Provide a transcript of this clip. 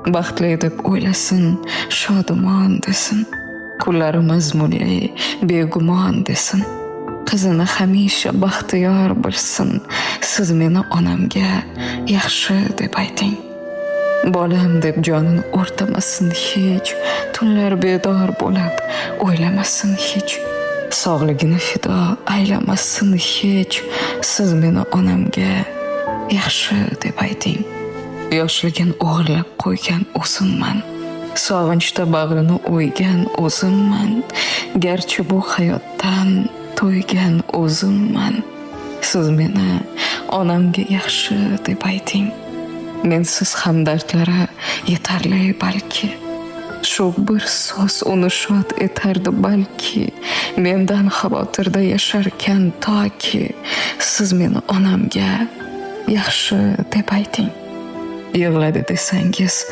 baxtli deb o'ylasin, shodumon desin. Kunlari mazmunli, begumon desin. Qizini hamisha baxtiyor bilsin. Siz meni onamga yaxshi deb ayting. Bolam deb jonini o'rtamasin hech, tunlar bedor bo'lib o'ylamasin hech. Sog'ligini fido aylamasin hech. Siz meni onamga yaxshi deb ayting. Yoshligin o'g'irlab qo'ygan o'zimman. Sog'inchda bag'rini o'ygan o'zimman. Garchi bu hayotdan to'ygan o'zimman. Siz meni onamga yaxshi deb ayting. Mensiz hamdardlari yetarli balki. Shu bir so'z uni shod etardi balki. Mendan xavotirda yasharkan toki. Siz meni onamga yaxshi deb ayting. Yig'ladi desangiz